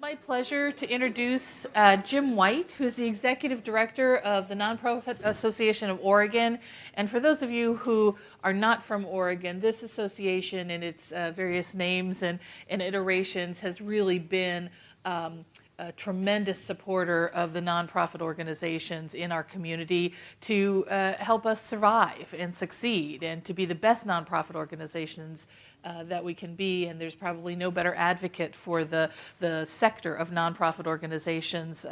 My pleasure to introduce Jim White, who's the Executive Director of the Nonprofit Association of Oregon. And for those of you who are not from Oregon, this association in its various names and iterations has really been a tremendous supporter of the nonprofit organizations in our community to help us survive and succeed and to be the best nonprofit organizations that we can be. And there's probably no better advocate for the sector of nonprofit organizations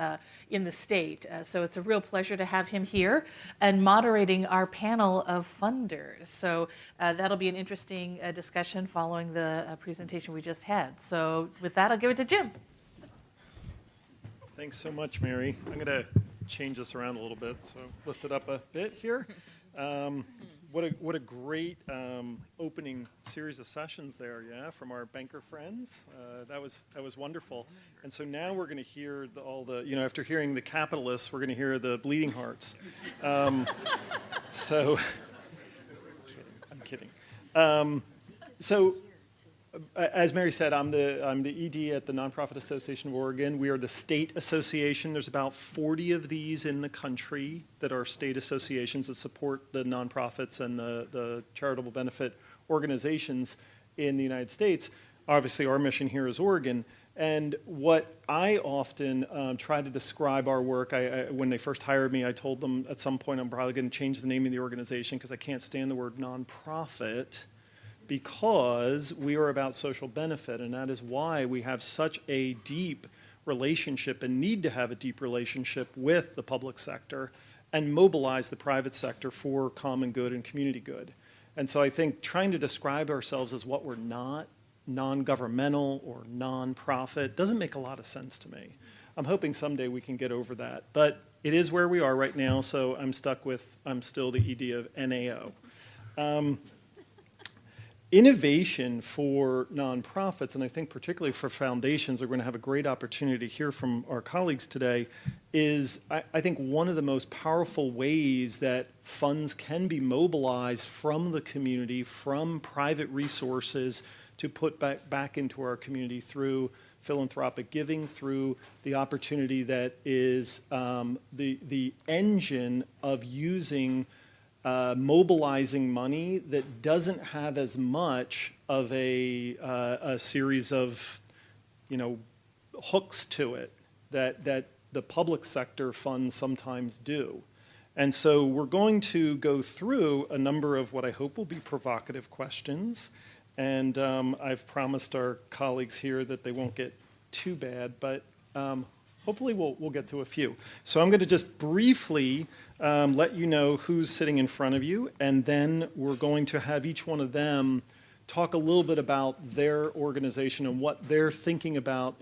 in the state. So it's a real pleasure to have him here and moderating our panel of funders. So that'll be an interesting discussion following the presentation we just had. So with that, I'll give it to Jim. Thanks so much, Mary. I'm going to change this around a little bit, so lift it up a bit here. What a great opening series of sessions there, yeah, from our banker friends. That was wonderful. And so now we're going to hear after hearing the capitalists, we're going to hear the bleeding hearts. So, I'm kidding. As Mary said, I'm the ED at the Nonprofit Association of Oregon. We are the state association. There's about 40 of these in the country that are state associations that support the nonprofits and the charitable benefit organizations in the United States. Obviously, our mission here is Oregon. And what I often try to describe our work, when they first hired me, I told them at some point I'm probably going to change the name of the organization because I can't stand the word nonprofit, because we are about social benefit, and that is why we have such a deep relationship and need to have a deep relationship with the public sector and mobilize the private sector for common good and community good. And so I think trying to describe ourselves as what we're not, non-governmental or non-profit, doesn't make a lot of sense to me. I'm hoping someday we can get over that, but it is where we are right now, so I'm still the ED of NAO. Innovation for nonprofits, and I think particularly for foundations, we're going to have a great opportunity to hear from our colleagues today, is I think one of the most powerful ways that funds can be mobilized from the community, from private resources to put back into our community through philanthropic giving, through the opportunity that is the engine of using mobilizing money that doesn't have as much of a series of, hooks to it that the public sector funds sometimes do. And so we're going to go through a number of what I hope will be provocative questions. And I've promised our colleagues here that they won't get too bad, but hopefully we'll get to a few. So I'm going to just briefly let you know who's sitting in front of you, and then we're going to have each one of them talk a little bit about their organization and what they're thinking about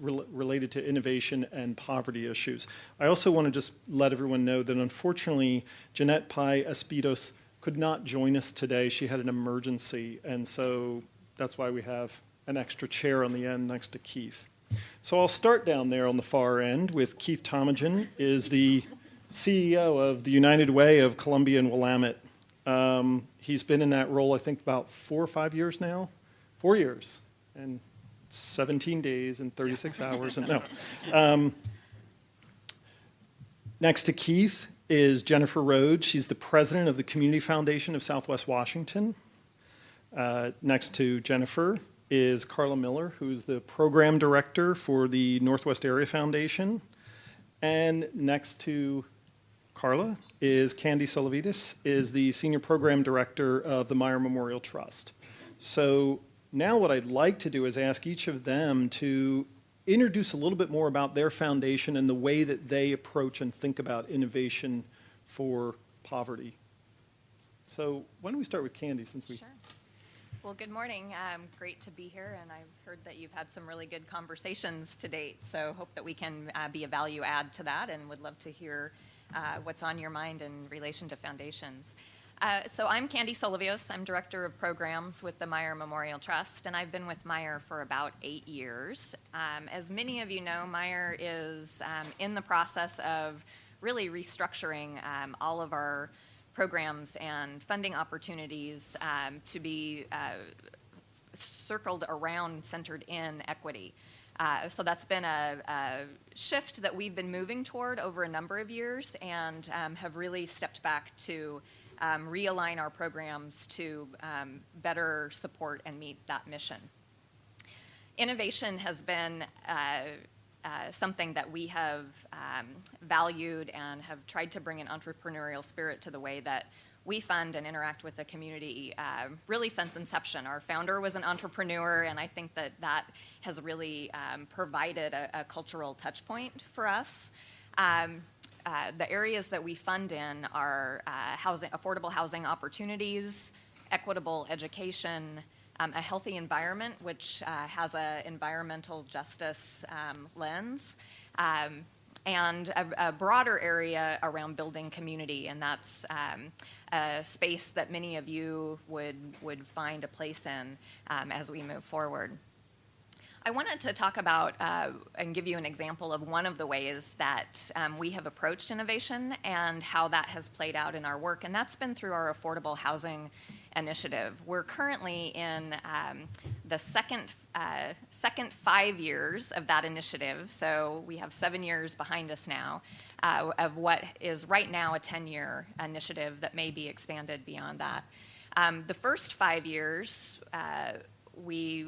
related to innovation and poverty issues. I also want to just let everyone know that unfortunately Jeanette Pai Espitos could not join us today. She had an emergency, and so that's why we have an extra chair on the end next to Keith. So I'll start down there on the far end with Keith Tallmadge, is the CEO of the United Way of Columbia-Willamette. He's been in that role, I think, about 4 or 5 years now. 4 years and 17 days and 36 hours. And no. Next to Keith is Jennifer Rhodes. She's the president of the Community Foundation of Southwest Washington. Next to Jennifer is Carla Miller, who's the program director for the Northwest Area Foundation. And next to Carla is Candy Solovides, is the senior program director of the Meyer Memorial Trust. So now what I'd like to do is ask each of them to introduce a little bit more about their foundation and the way that they approach and think about innovation for poverty. So why don't we start with Candy, since we... Sure. Well, good morning. Great to be here, and I've heard that you've had some really good conversations to date, so hope that we can be a value add to that, and would love to hear what's on your mind in relation to foundations. So I'm Candy Solovides. I'm Director of Programs with the Meyer Memorial Trust, and I've been with Meyer for about 8 years. As many of you know, Meyer is in the process of really restructuring all of our programs and funding opportunities to be circled around, centered in equity. So that's been a shift that we've been moving toward over a number of years, and have really stepped back to realign our programs to better support and meet that mission. Innovation has been something that we have valued and have tried to bring an entrepreneurial spirit to the way that we fund and interact with the community really since inception. Our founder was an entrepreneur, and I think that that has really provided a cultural touch point for us. The areas that we fund in are affordable housing opportunities, equitable education, a healthy environment, which has an environmental justice lens, and a broader area around building community, and that's a space that many of you would find a place in as we move forward. I wanted to talk about and give you an example of one of the ways that we have approached innovation and how that has played out in our work, and that's been through our affordable housing initiative. We're currently in the second 5 years of that initiative, so we have 7 years behind us now of what is right now a 10-year initiative that may be expanded beyond that. The first 5 years, we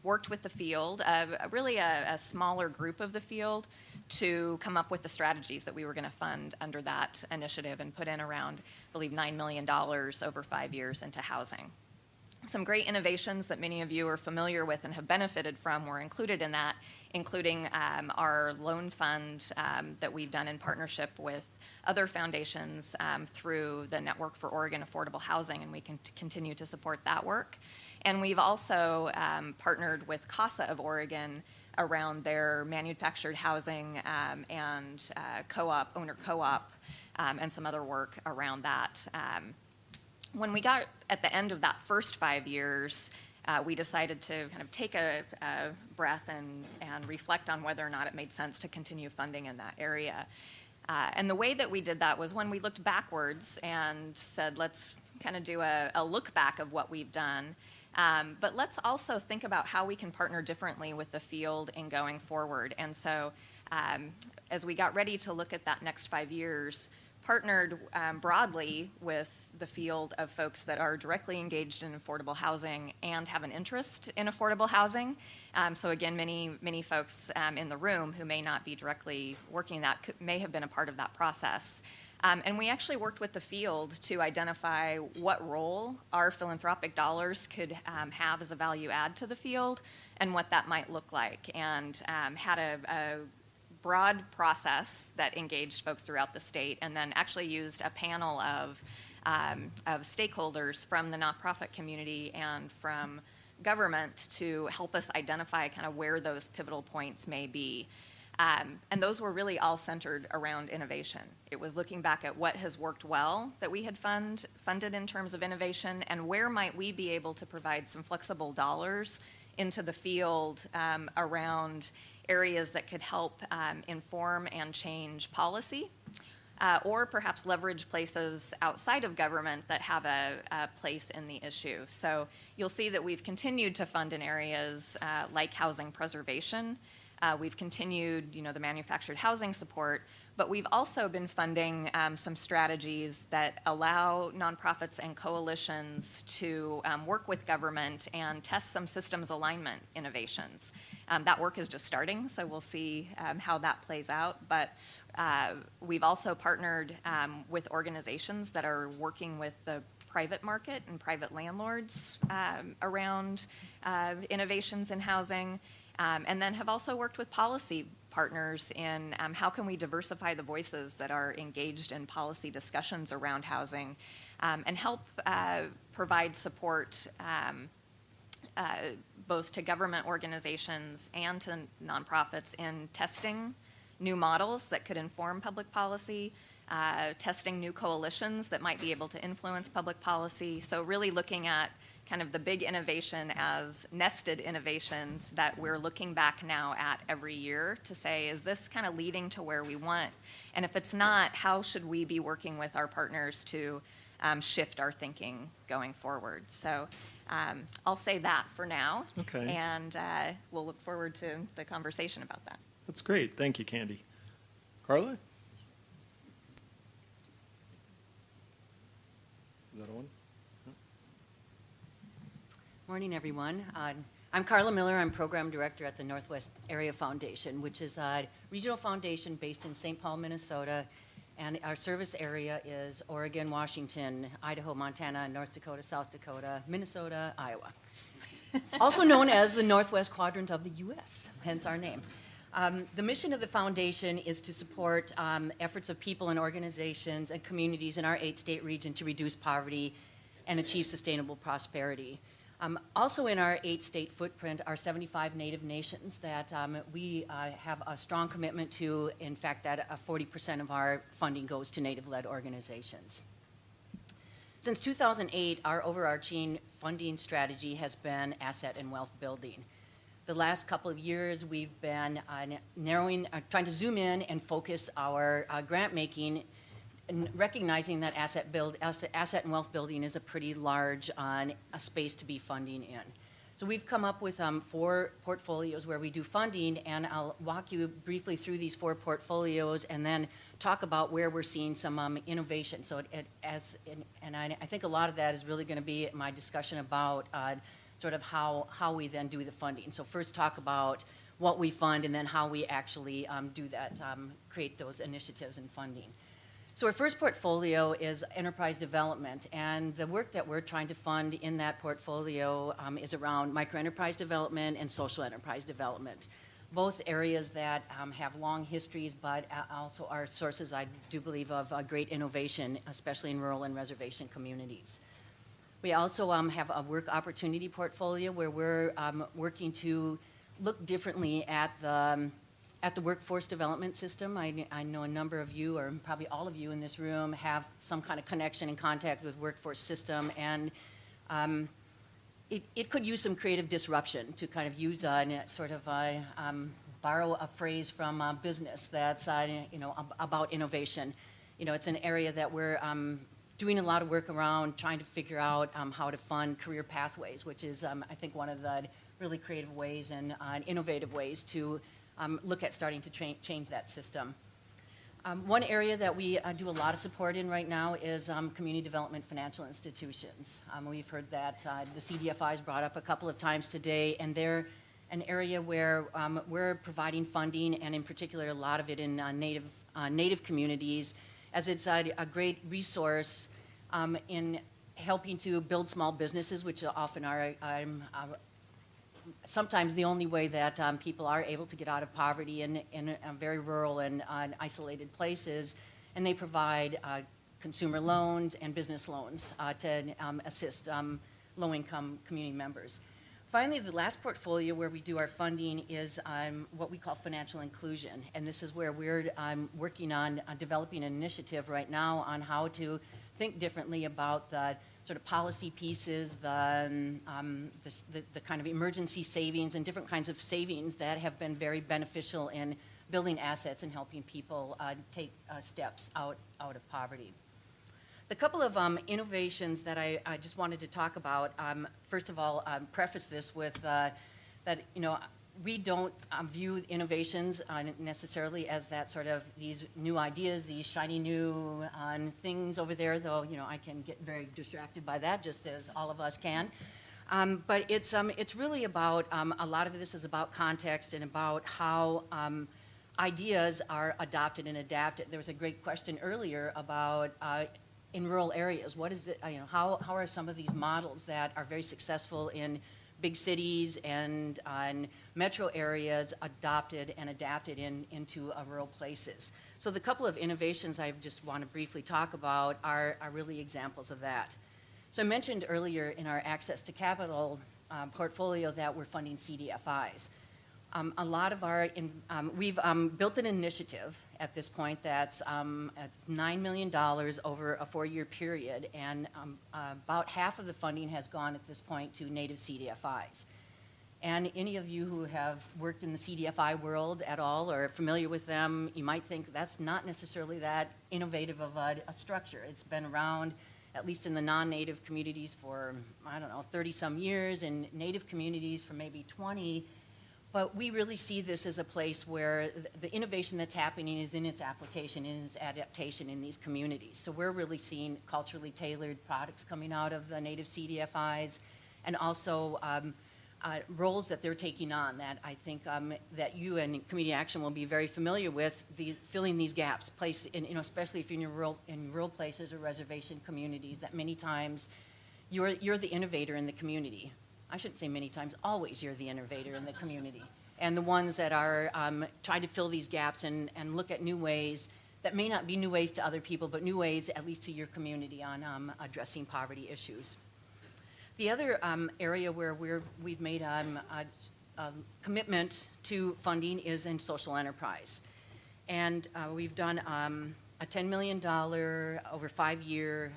worked with the field, really a smaller group of the field, to come up with the strategies that we were going to fund under that initiative and put in around, I believe, $9 million over 5 years into housing. Some great innovations that many of you are familiar with and have benefited from were included in that, including our loan fund that we've done in partnership with other foundations through the Network for Oregon Affordable Housing, and we can continue to support that work. And we've also partnered with CASA of Oregon around their manufactured housing and owner co-op, and some other work around that. When we got at the end of that first 5 years, we decided to kind of take a breath and reflect on whether or not it made sense to continue funding in that area. And the way that we did that was when we looked backwards and said, let's kind of do a look back of what we've done. But let's also think about how we can partner differently with the field in going forward. And so as we got ready to look at that next 5 years, partnered broadly with the field of folks that are directly engaged in affordable housing and have an interest in affordable housing. So again, many folks in the room who may not be directly working that may have been a part of that process. And we actually worked with the field to identify what role our philanthropic dollars could have as a value add to the field and what that might look like, and had a broad process that engaged folks throughout the state, and then actually used a panel of stakeholders from the nonprofit community and from government to help us identify kind of where those pivotal points may be. And those were really all centered around innovation. It was looking back at what has worked well that we had funded in terms of innovation, and where might we be able to provide some flexible dollars into the field around areas that could help inform and change policy, or perhaps leverage places outside of government that have a place in the issue. So you'll see that we've continued to fund in areas like housing preservation. We've continued, the manufactured housing support, but we've also been funding some strategies that allow nonprofits and coalitions to work with government and test some systems alignment innovations. That work is just starting, so we'll see how that plays out. But we've also partnered with organizations that are working with the private market and private landlords around innovations in housing. And then have also worked with policy partners in how can we diversify the voices that are engaged in policy discussions around housing, and help provide support both to government organizations and to nonprofits in testing new models that could inform public policy, testing new coalitions that might be able to influence public policy. So really looking at kind of the big innovation as nested innovations that we're looking back now at every year to say, is this kind of leading to where we want? And if it's not, how should we be working with our partners to shift our thinking going forward? So I'll say that for now. Okay. And we'll look forward to the conversation about that. That's great. Thank you, Candy. Carla? Is that on? Morning, everyone. I'm Carla Miller. I'm Program Director at the Northwest Area Foundation, which is a regional foundation based in St. Paul, Minnesota. And our service area is Oregon, Washington, Idaho, Montana, North Dakota, South Dakota, Minnesota, Iowa. Also known as the Northwest Quadrant of the U.S., hence our name. The mission of the foundation is to support efforts of people and organizations and communities in our 8-state region to reduce poverty and achieve sustainable prosperity. Also in our 8-state footprint are 75 Native nations that we have a strong commitment to. In fact, that 40% of our funding goes to Native-led organizations. Since 2008, our overarching funding strategy has been asset and wealth building. The last couple of years, we've been trying to zoom in and focus our grant making, and recognizing that asset and wealth building is a pretty large a space to be funding in. So we've come up with 4 portfolios where we do funding, and I'll walk you briefly through these 4 portfolios and then talk about where we're seeing some innovation. So I think a lot of that is really going to be my discussion about sort of how we then do the funding. So first talk about what we fund and then how we actually do that, create those initiatives and funding. So our first portfolio is enterprise development, and the work that we're trying to fund in that portfolio is around microenterprise development and social enterprise development, both areas that have long histories, but also are sources, I do believe, of great innovation, especially in rural and reservation communities. We also have a work opportunity portfolio where we're working to look differently at the workforce development system. I know a number of you, or probably all of you in this room, have some kind of connection and contact with workforce system, and it could use some creative disruption to kind of use borrow a phrase from business that's about innovation. It's an area that we're doing a lot of work around trying to figure out how to fund career pathways, which is I think one of the really creative ways and innovative ways to look at starting to change that system. One area that we do a lot of support in right now is community development financial institutions. We've heard that the CDFI is brought up a couple of times today, and they're an area where we're providing funding, and in particular a lot of it in Native communities, as it's a great resource in helping to build small businesses, which often are sometimes the only way that people are able to get out of poverty in very rural and isolated places, and they provide consumer loans and business loans to assist low-income community members. Finally, the last portfolio where we do our funding is what we call financial inclusion, and this is where we're working on developing an initiative right now on how to think differently about the sort of policy pieces, the kind of emergency savings and different kinds of savings that have been very beneficial in building assets and helping people take steps out of poverty. The couple of innovations that I just wanted to talk about, first of all, preface this with that, we don't view innovations necessarily as that sort of these new ideas, these shiny new things over there, though I can get very distracted by that, just as all of us can. But it's really about, a lot of this is about context and about how ideas are adopted and adapted. There was a great question earlier about in rural areas, what is it, how are some of these models that are very successful in big cities and metro areas adopted and adapted into rural places? So the couple of innovations I just want to briefly talk about are really examples of that. So I mentioned earlier in our Access to Capital portfolio that we're funding CDFIs. A lot of we've built an initiative at this point that's $9 million over a 4-year period, and about half of the funding has gone at this point to Native CDFIs. And any of you who have worked in the CDFI world at all or are familiar with them, you might think that's not necessarily that innovative of a structure. It's been around at least in the non-Native communities for, 30-some years, and Native communities for maybe 20. But we really see this as a place where the innovation that's happening is in its application, in its adaptation in these communities. So we're really seeing culturally tailored products coming out of the Native CDFIs, and also roles that they're taking on that I think that you and Community Action will be very familiar with, filling these gaps, especially if you're in rural places or reservation communities, that many times you're the innovator in the community. I shouldn't say many times, always you're the innovator in the community. And the ones that are trying to fill these gaps and look at new ways that may not be new ways to other people, but new ways, at least to your community, on addressing poverty issues. The other area where we've made a commitment to funding is in social enterprise. And we've done a $10 million over 5-year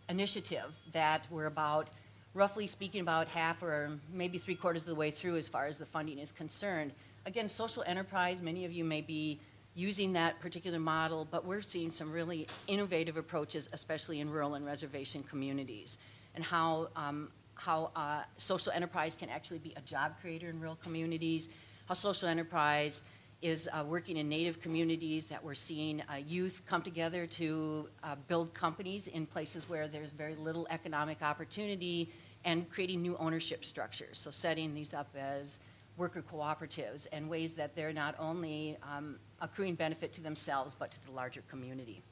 initiative that we're about, roughly speaking, about half or maybe 3/4 of the way through as far as the funding is concerned. Again, social enterprise, many of you may be using that particular model, but we're seeing some really innovative approaches, especially in rural and reservation communities, and how social enterprise can actually be a job creator in rural communities, how social enterprise is working in Native communities, that we're seeing youth come together to build companies in places where there's very little economic opportunity, and creating new ownership structures. So setting these up as worker cooperatives and ways that they're not only accruing benefit to themselves, but to the larger community.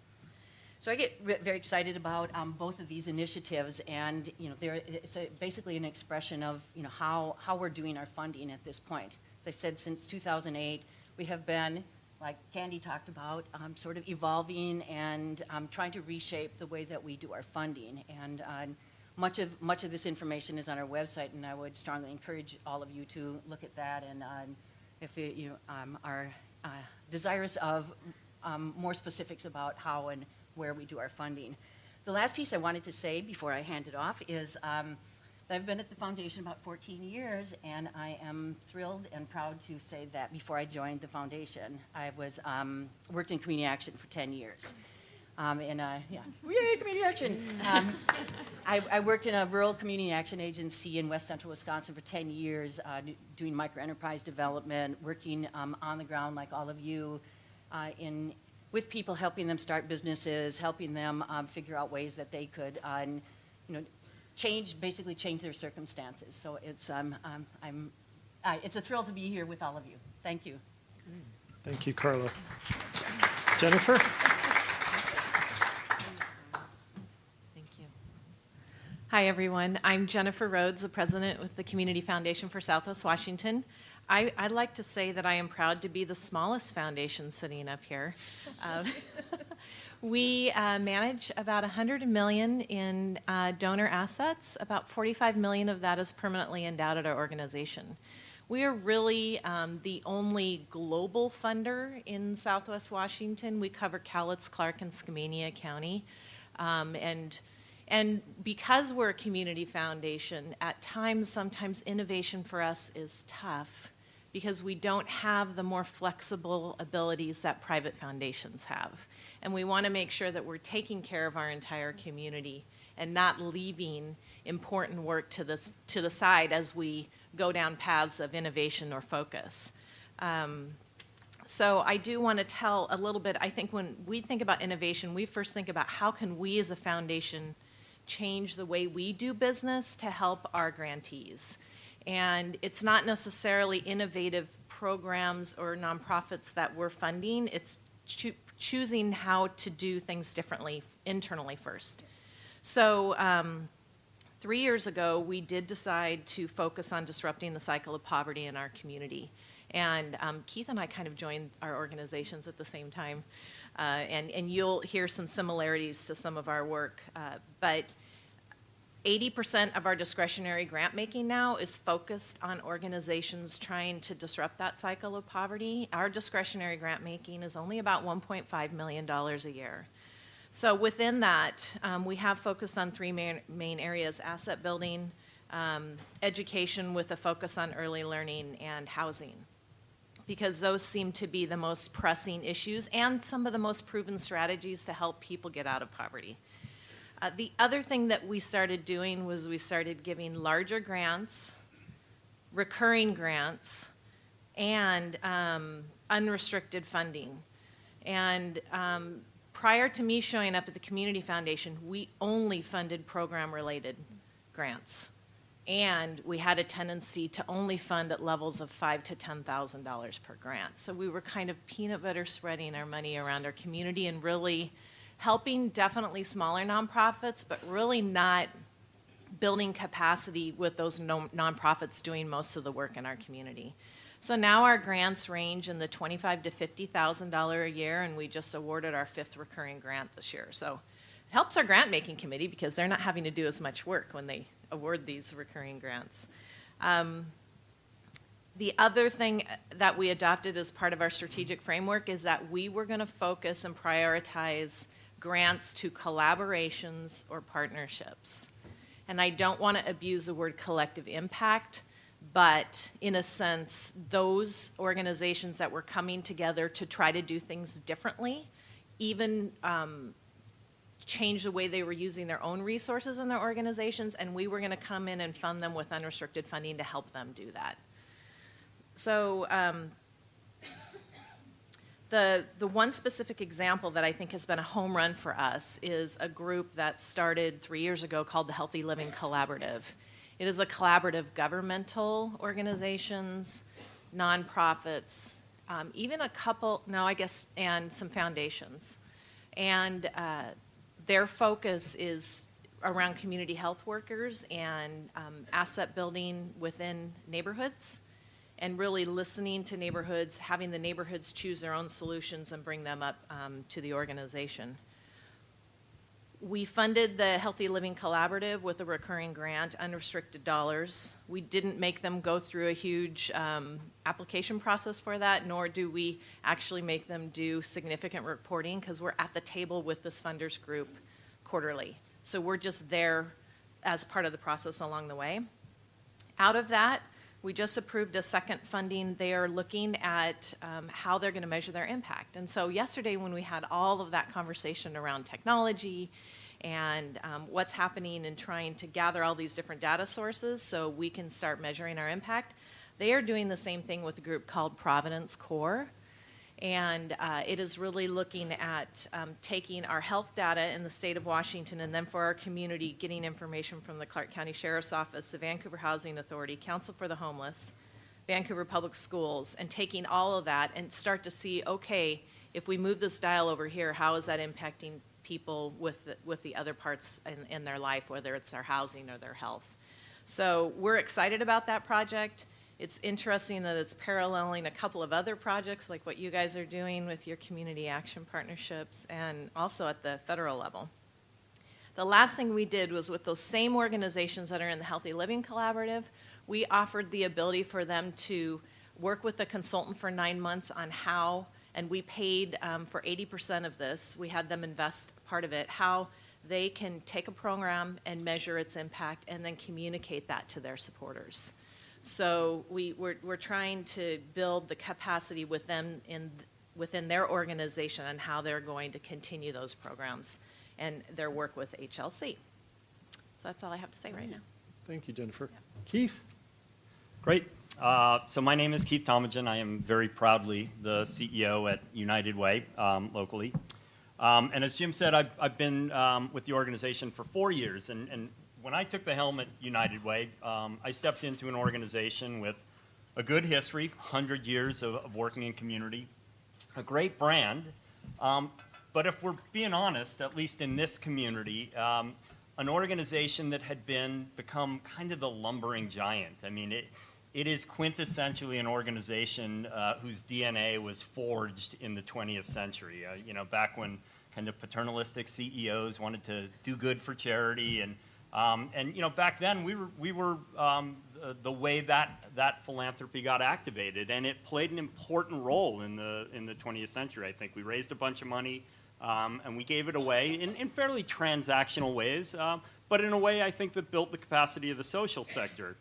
So I get very excited about both of these initiatives, and it's basically an expression of how we're doing our funding at this point. As I said, since 2008, we have been, like Candy talked about, sort of evolving and trying to reshape the way that we do our funding. And much of this information is on our website, and I would strongly encourage all of you to look at that. And if you are desirous of more specifics about how and where we do our funding. The last piece I wanted to say before I hand it off is that I've been at the foundation about 14 years, and I am thrilled and proud to say that before I joined the foundation, I was worked in community action for 10 years. Yay, community action! I worked in a rural community action agency in west central Wisconsin for 10 years, doing microenterprise development, working on the ground like all of you, with people, helping them start businesses, helping them figure out ways that they could, basically change their circumstances. So it's a thrill to be here with all of you. Thank you. Thank you, Carla. Jennifer? Thank you. Hi, everyone. I'm Jennifer Rhodes, the president with the Community Foundation for Southwest Washington. I'd like to say that I am proud to be the smallest foundation sitting up here. We manage about $100 million in donor assets. About $45 million of that is permanently endowed at our organization. We are really the only global funder in Southwest Washington. We cover Cowlitz, Clark, and Skamania County. And because we're a community foundation, at times, sometimes innovation for us is tough because we don't have the more flexible abilities that private foundations have. And we want to make sure that we're taking care of our entire community and not leaving important work to the side as we go down paths of innovation or focus. So I do want to tell a little bit. I think when we think about innovation, we first think about how can we as a foundation change the way we do business to help our grantees. And it's not necessarily innovative programs or nonprofits that we're funding. It's choosing how to do things differently internally first. So 3 years ago, we did decide to focus on disrupting the cycle of poverty in our community. And Keith and I kind of joined our organizations at the same time. And you'll hear some similarities to some of our work. But 80% of our discretionary grant making now is focused on organizations trying to disrupt that cycle of poverty. Our discretionary grant making is only about $1.5 million a year. So within that, we have focused on three main areas: asset building, education with a focus on early learning, and housing, because those seem to be the most pressing issues and some of the most proven strategies to help people get out of poverty. The other thing that we started doing was we started giving larger grants, recurring grants, and unrestricted funding. And prior to me showing up at the Community Foundation, we only funded program-related grants. And we had a tendency to only fund at levels of $5,000 to $10,000 per grant. So we were kind of peanut butter spreading our money around our community and really helping definitely smaller nonprofits, but really not building capacity with those nonprofits doing most of the work in our community. So now our grants range in the $25,000 to $50,000 a year, and we just awarded our 5th recurring grant this year. So it helps our grant making committee because they're not having to do as much work when they award these recurring grants. The other thing that we adopted as part of our strategic framework is that we were going to focus and prioritize grants to collaborations or partnerships. And I don't want to abuse the word collective impact, but in a sense, those organizations that were coming together to try to do things differently, even change the way they were using their own resources in their organizations, and we were going to come in and fund them with unrestricted funding to help them do that. So the one specific example that I think has been a home run for us is a group that started 3 years ago called the Healthy Living Collaborative. It is a collaborative governmental organizations, nonprofits, even a couple, and some foundations. And their focus is around community health workers and asset building within neighborhoods, and really listening to neighborhoods, having the neighborhoods choose their own solutions and bring them up to the organization. We funded the Healthy Living Collaborative with a recurring grant, unrestricted dollars. We didn't make them go through a huge application process for that, nor do we actually make them do significant reporting, because we're at the table with this funders group quarterly. So we're just there as part of the process along the way. Out of that, we just approved a second funding. They are looking at how they're going to measure their impact. And so yesterday when we had all of that conversation around technology and what's happening and trying to gather all these different data sources so we can start measuring our impact, they are doing the same thing with a group called Providence Core. And it is really looking at taking our health data in the state of Washington, and then for our community, getting information from the Clark County Sheriff's Office, the Vancouver Housing Authority, Council for the Homeless, Vancouver Public Schools, and taking all of that and start to see, okay, if we move this dial over here, how is that impacting people with the other parts in their life, whether it's their housing or their health. So we're excited about that project. It's interesting that it's paralleling a couple of other projects like what you guys are doing with your community action partnerships and also at the federal level. The last thing we did was with those same organizations that are in the Healthy Living Collaborative, we offered the ability for them to work with a consultant for 9 months on how, and we paid for 80% of this, we had them invest part of it, how they can take a program and measure its impact and then communicate that to their supporters. So we're trying to build the capacity within their organization and how they're going to continue those programs and their work with HLC. So that's all I have to say right now. Thank you, Jennifer. Yeah. Keith? Great. So my name is Keith Tallmadge, and I am very proudly the CEO at United Way locally. And as Jim said, I've been with the organization for 4 years, and when I took the helm at United Way, I stepped into an organization with a good history, 100 years of working in community, a great brand, but if we're being honest, at least in this community, an organization that had become kind of the lumbering giant. I mean, it is quintessentially an organization whose DNA was forged in the 20th century, back when kind of paternalistic CEOs wanted to do good for charity, and back then we were the way that philanthropy got activated, and it played an important role in the 20th century. I think we raised a bunch of money and we gave it away in fairly transactional ways, but in a way I think that built the capacity of the social sector.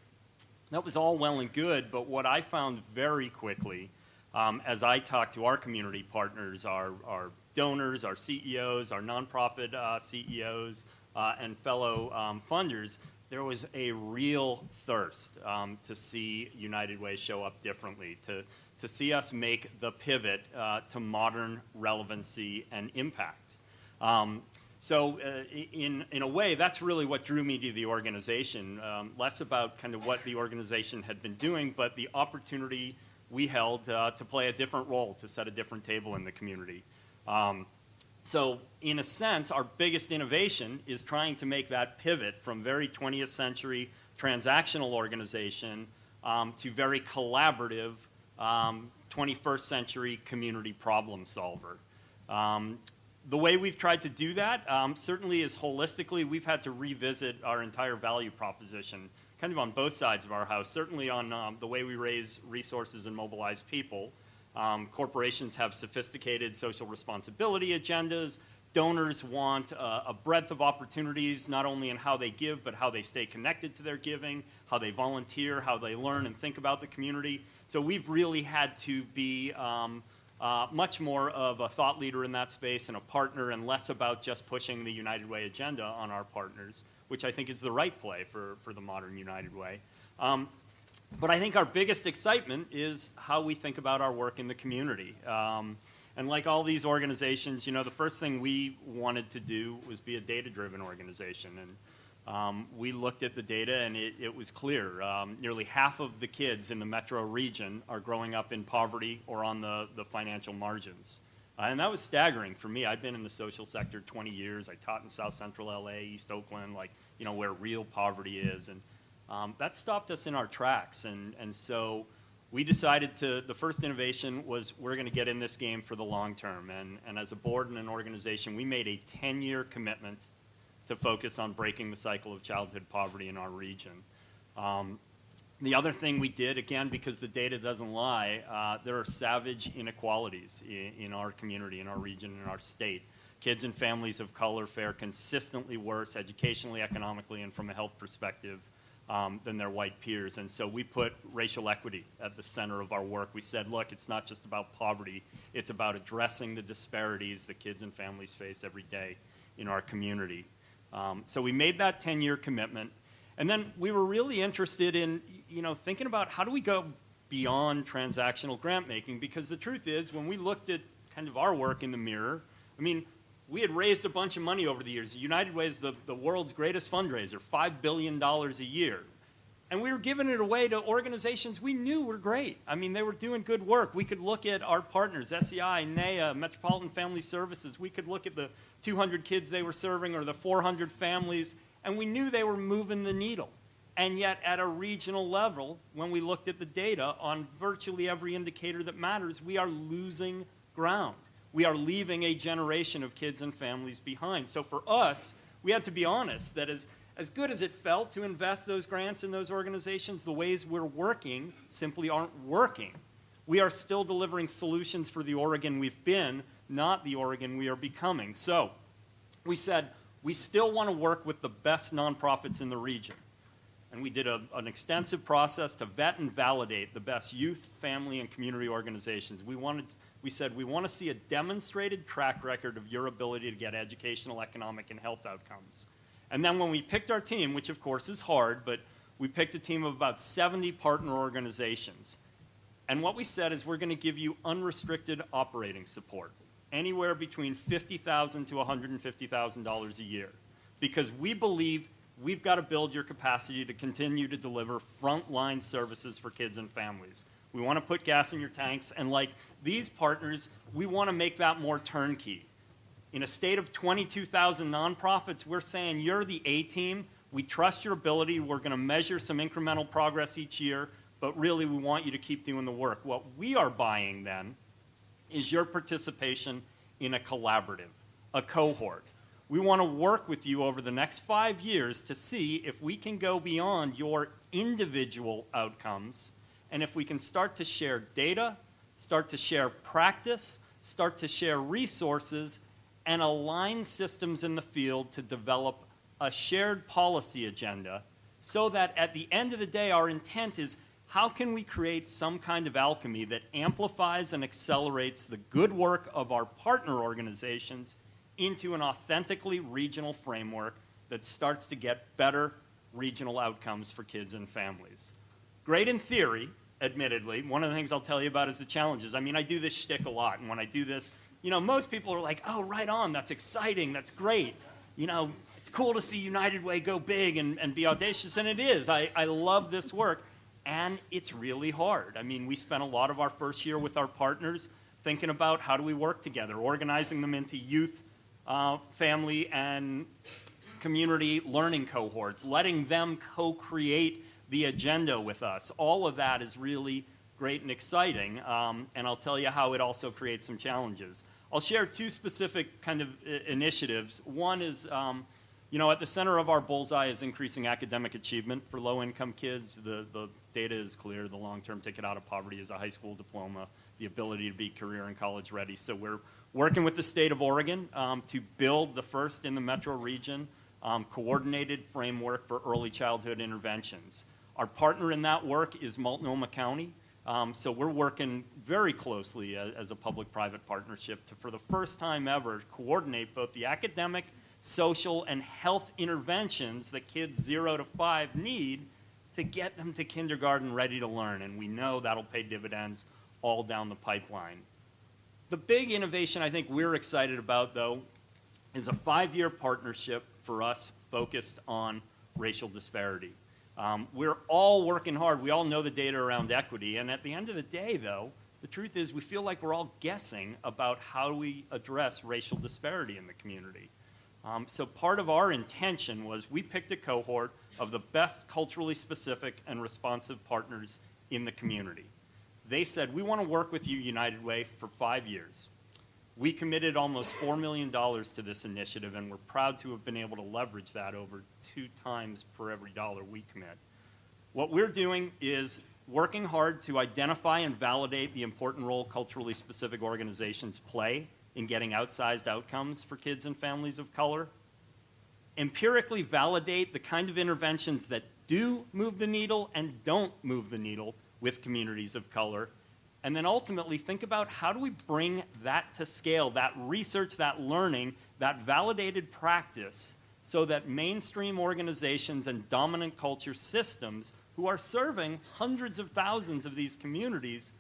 That was all well and good, but what I found very quickly as I talked to our community partners, our donors, our CEOs, our nonprofit CEOs, and fellow funders, there was a real thirst to see United Way show up differently, to see us make the pivot to modern relevancy and impact. So in a way, that's really what drew me to the organization, less about kind of what the organization had been doing, but the opportunity we held to play a different role, to set a different table in the community. So in a sense, our biggest innovation is trying to make that pivot from very 20th century transactional organization to very collaborative 21st century community problem solver. The way we've tried to do that certainly is holistically. We've had to revisit our entire value proposition, kind of on both sides of our house, certainly on the way we raise resources and mobilize people. Corporations have sophisticated social responsibility agendas. Donors want a breadth of opportunities, not only in how they give, but how they stay connected to their giving, how they volunteer, how they learn and think about the community. So we've really had to be much more of a thought leader in that space and a partner, and less about just pushing the United Way agenda on our partners, which I think is the right play for the modern United Way. But I think our biggest excitement is how we think about our work in the community. And like all these organizations, you know, the first thing we wanted to do was be a data-driven organization. And we looked at the data, and it was clear. Nearly half of the kids in the metro region are growing up in poverty or on the financial margins. And that was staggering for me. I'd been in the social sector 20 years. I taught in South Central LA, East Oakland, like, you know, where real poverty is. And that stopped us in our tracks. And so we decided the first innovation was we're going to get in this game for the long term. And as a board and an organization, we made a 10-year commitment to focus on breaking the cycle of childhood poverty in our region. The other thing we did, again, because the data doesn't lie, there are savage inequalities in our community, in our region, in our state. Kids and families of color fare consistently worse educationally, economically, and from a health perspective than their white peers. And so we put racial equity at the center of our work. We said, look, it's not just about poverty, it's about addressing the disparities that kids and families face every day in our community. So we made that 10-year commitment. And then we were really interested in, you know, thinking about how do we go beyond transactional grant making, because the truth is, when we looked at kind of our work in the mirror, I mean, we had raised a bunch of money over the years. United Way is the world's greatest fundraiser, $5 billion a year. And we were giving it away to organizations we knew were great. I mean, they were doing good work. We could look at our partners, SEI, NEA, Metropolitan Family Services. We could look at the 200 kids they were serving or the 400 families, and we knew they were moving the needle. And yet, at a regional level, when we looked at the data on virtually every indicator that matters, we are losing ground. We are leaving a generation of kids and families behind. So for us, we had to be honest that as good as it felt to invest those grants in those organizations, the ways we're working simply aren't working. We are still delivering solutions for the Oregon we've been, not the Oregon we are becoming. So we said we still want to work with the best nonprofits in the region. And we did an extensive process to vet and validate the best youth, family, and community organizations. We said we want to see a demonstrated track record of your ability to get educational, economic, and health outcomes. And then when we picked our team, which of course is hard, but we picked a team of about 70 partner organizations. And what we said is we're going to give you unrestricted operating support, anywhere between $50,000 to $150,000 a year, because we believe we've got to build your capacity to continue to deliver frontline services for kids and families. We want to put gas in your tanks, and like these partners, we want to make that more turnkey. In a state of 22,000 nonprofits, we're saying you're the A-team. We trust your ability. We're going to measure some incremental progress each year, but really we want you to keep doing the work. What we are buying then is your participation in a collaborative, a cohort. We want to work with you over the next 5 years to see if we can go beyond your individual outcomes, and if we can start to share data, start to share practice, start to share resources, and align systems in the field to develop a shared policy agenda, so that at the end of the day, our intent is how can we create some kind of alchemy that amplifies and accelerates the good work of our partner organizations into an authentically regional framework that starts to get better regional outcomes for kids and families. Great in theory, admittedly. One of the things I'll tell you about is the challenges. I mean, I do this shtick a lot, and when I do this, you know, most people are like, oh, right on, that's exciting, that's great. You know, it's cool to see United Way go big and be audacious, and it is. I love this work, and it's really hard. I mean, we spent a lot of our first year with our partners thinking about how do we work together, organizing them into youth, family, and community learning cohorts, letting them co-create the agenda with us. All of that is really great and exciting, and I'll tell you how it also creates some challenges. I'll share two specific kind of initiatives. One is, you know, at the center of our bullseye is increasing academic achievement for low-income kids. The data is clear. The long-term ticket out of poverty is a high school diploma, the ability to be career and college ready. So we're working with the state of Oregon to build the first in the metro region coordinated framework for early childhood interventions. Our partner in that work is Multnomah County. So we're working very closely as a public-private partnership to, for the first time ever, coordinate both the academic, social, and health interventions that kids 0 to 5 need to get them to kindergarten ready to learn. And we know that'll pay dividends all down the pipeline. The big innovation I think we're excited about, though, is a 5-year partnership for us focused on racial disparity. We're all working hard. We all know the data around equity. And at the end of the day, though, the truth is we feel like we're all guessing about how we address racial disparity in the community. So part of our intention was we picked a cohort of the best culturally specific and responsive partners in the community. They said, we want to work with you, United Way, for 5 years. We committed almost $4 million to this initiative, and we're proud to have been able to leverage that over 2 times per every dollar we commit. What we're doing is working hard to identify and validate the important role culturally specific organizations play in getting outsized outcomes for kids and families of color, empirically validate the kind of interventions that do move the needle and don't move the needle with communities of color, and then ultimately think about how do we bring that to scale, that research, that learning, that validated practice, so that mainstream organizations and dominant culture systems who are serving hundreds of thousands of these communities,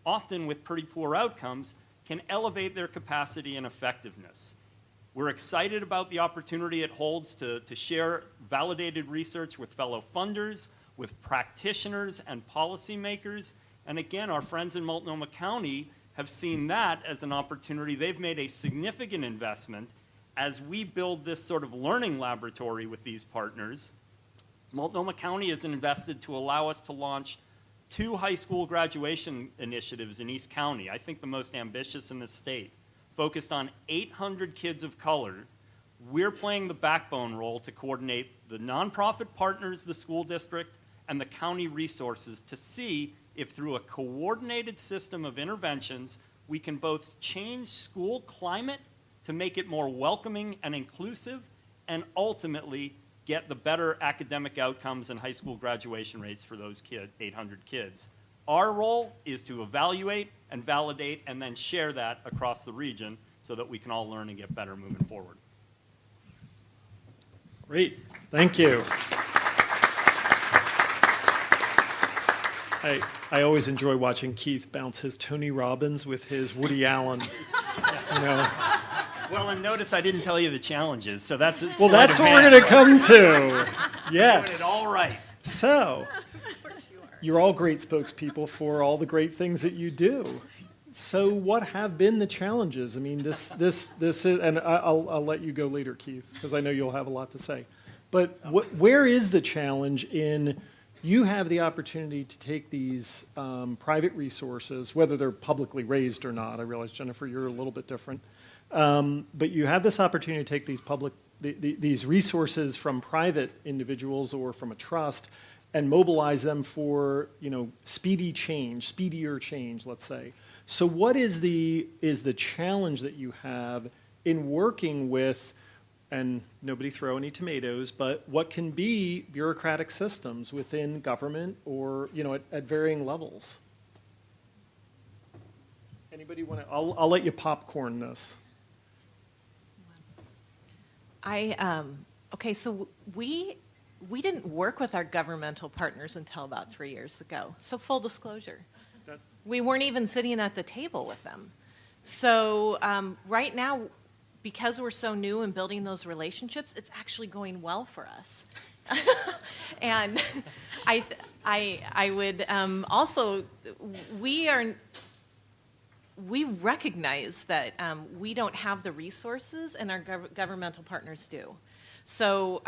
often with pretty poor outcomes, can elevate their capacity and effectiveness. We're excited about the opportunity it holds to share validated research with fellow funders, with practitioners and policymakers. And again, our friends in Multnomah County have seen that as an opportunity. They've made a significant investment as we build this sort of learning laboratory with these partners. Multnomah County has invested to allow us to launch 2 high school graduation initiatives in East County, I think the most ambitious in the state, focused on 800 kids of color. We're playing the backbone role to coordinate the nonprofit partners, the school district, and the county resources to see if through a coordinated system of interventions, we can both change school climate to make it more welcoming and inclusive, and ultimately get the better academic outcomes and high school graduation rates for those 800 kids. Our role is to evaluate and validate and then share that across the region so that we can all learn and get better moving forward. Great, thank you. I always enjoy watching Keith bounce his Tony Robbins with his Woody Allen, you know. Well, and notice I didn't tell you the challenges, so that's a Well, that's what we're going to come to. Yes. Doing it all right. So, you're all great spokespeople for all the great things that you do. So, what have been the challenges? I mean, this is, and I'll let you go later, Keith, because I know you'll have a lot to say. But where is the challenge in you have the opportunity to take these private resources, whether they're publicly raised or not. I realize, Jennifer, you're a little bit different. But you have this opportunity to take these resources from private individuals or from a trust and mobilize them for, you know, speedier change, let's say. So what is the challenge that you have in working with, and nobody throw any tomatoes, but what can be bureaucratic systems within government or, you know, at varying levels? Anybody want to? I'll let you popcorn this. I Okay, so we didn't work with our governmental partners until about 3 years ago. So full disclosure, That- we weren't even sitting at the table with them. So right now, because we're so new in building those relationships, it's actually going well for us. And I would also, we recognize that we don't have the resources and our governmental partners do. So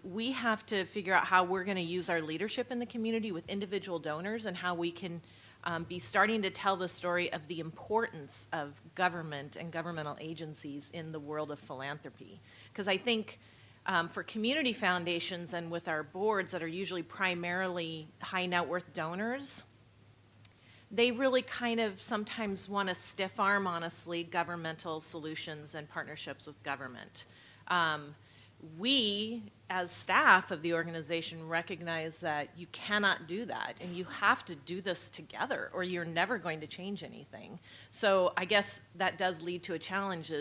we have to figure out how we're going to use our leadership in the community with individual donors and how we can be starting to tell the story of the importance of government and governmental agencies in the world of philanthropy. Because I think for community foundations and with our boards that are usually primarily high net worth donors, they really kind of sometimes want to stiff arm, honestly, governmental solutions and partnerships with government. We, as staff of the organization, recognize that you cannot do that, and you have to do this together, or you're never going to change anything. So I guess that does lead to a challenge.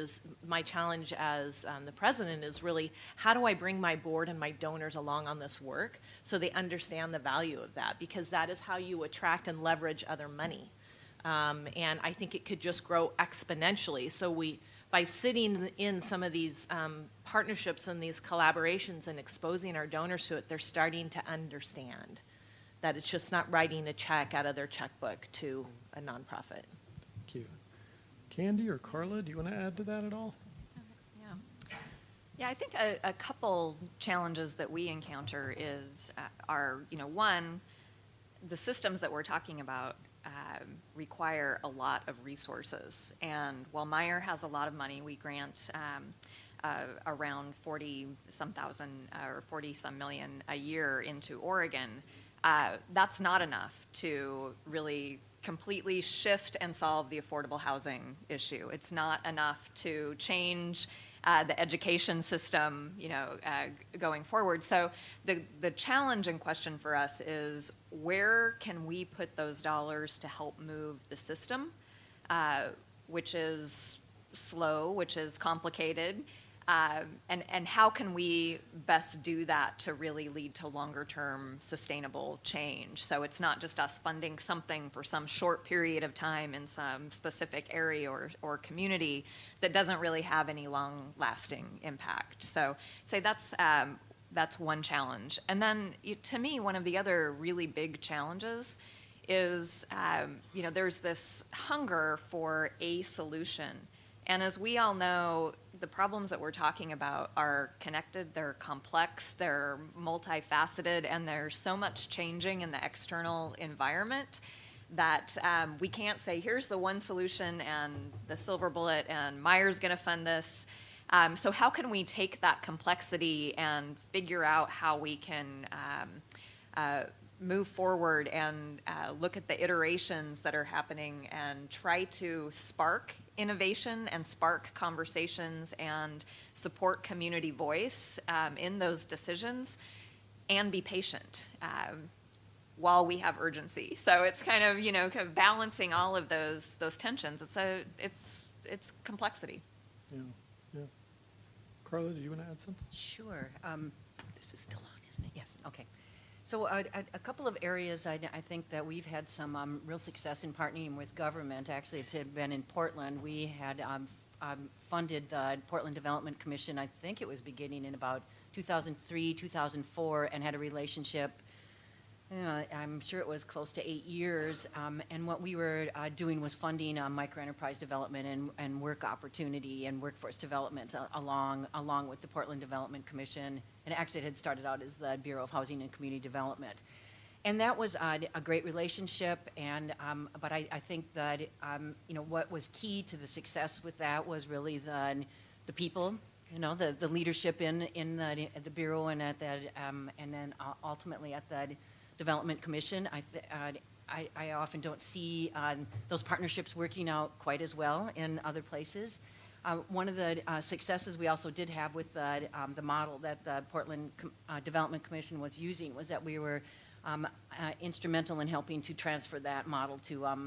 My challenge as the president is really, how do I bring my board and my donors along on this work so they understand the value of that? Because that is how you attract and leverage other money. And I think it could just grow exponentially. So by sitting in some of these partnerships and these collaborations and exposing our donors to it, they're starting to understand that it's just not writing a check out of their checkbook to a nonprofit. Thank you. Candy or Carla, do you want to add to that at all? Yeah, I think a couple challenges that we encounter are, one, the systems that we're talking about require a lot of resources. And while Meyer has a lot of money, we grant around 40-some thousand or 40-some million a year into Oregon. That's not enough to really completely shift and solve the affordable housing issue. It's not enough to change the education system, going forward. So the challenge and question for us is, where can we put those dollars to help move the system, which is slow, which is complicated, and how can we best do that to really lead to longer-term sustainable change? So it's not just us funding something for some short period of time in some specific area or community that doesn't really have any long-lasting impact. So say that's one challenge. And then to me, one of the other really big challenges is, there's this hunger for a solution. And as we all know, the problems that we're talking about are connected, they're complex, they're multifaceted, and there's so much changing in the external environment that we can't say, here's the one solution and the silver bullet, and Meyer's going to fund this. So how can we take that complexity and figure out how we can move forward and look at the iterations that are happening and try to spark innovation and spark conversations and support community voice in those decisions, and be patient while we have urgency. So it's kind of balancing all of those tensions. It's complexity. Yeah. Carla, do you want to add something? Sure. This is still on, isn't it? Yes. Okay. So a couple of areas I think that we've had some real success in partnering with government. Actually, it's been in Portland. We had funded the Portland Development Commission. I think it was beginning in about 2003, 2004, and had a relationship. I'm sure it was close to 8 years. And what we were doing was funding microenterprise development and work opportunity and workforce development along with the Portland Development Commission. And actually it had started out as the Bureau of Housing and Community Development. And that was a great relationship. And but I think that what was key to the success with that was really the people. The leadership in the Bureau and at that and then ultimately at the Development Commission. I often don't see those partnerships working out quite as well in other places. One of the successes we also did have with the model that the Portland Development Commission was using was that we were instrumental in helping to transfer that model to a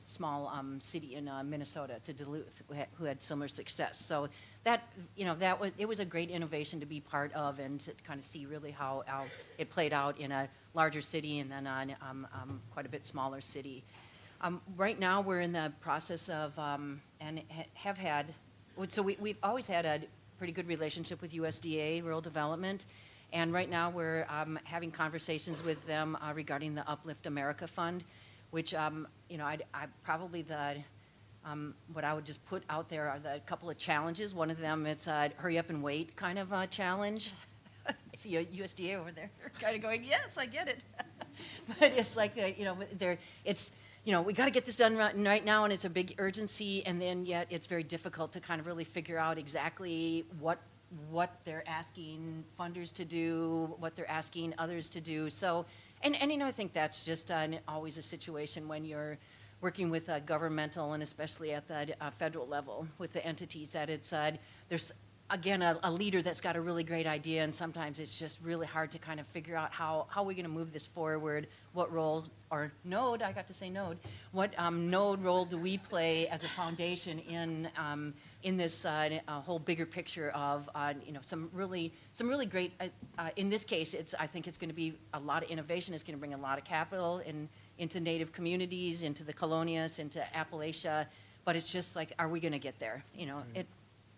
small city in Minnesota, to Duluth, who had similar success. So that, it was a great innovation to be part of and to kind of see really how it played out in a larger city and then on quite a bit smaller city. Right now, we're in the process of, and have had, so we've always had a pretty good relationship with USDA, Rural Development, and right now we're having conversations with them regarding the Uplift America Fund, which, I probably what I would just put out there are the couple of challenges. One of them, it's a hurry up and wait kind of a challenge. I see a USDA over there kind of going, yes, I get it. But it's like, we got to get this done right now, and it's a big urgency, and then yet it's very difficult to kind of really figure out exactly what they're asking funders to do, what they're asking others to do. So, and I think that's just always a situation when you're working with governmental and especially at the federal level with the entities that there's again a leader that's got a really great idea, and sometimes it's just really hard to kind of figure out how we're going to move this forward, what role or node, I got to say node, what node role do we play as a foundation in this whole bigger picture of some really great, in this case I think it's going to be a lot of innovation. It's going to bring a lot of capital into Native communities, into the colonias, into Appalachia, but it's just like, are we going to get there?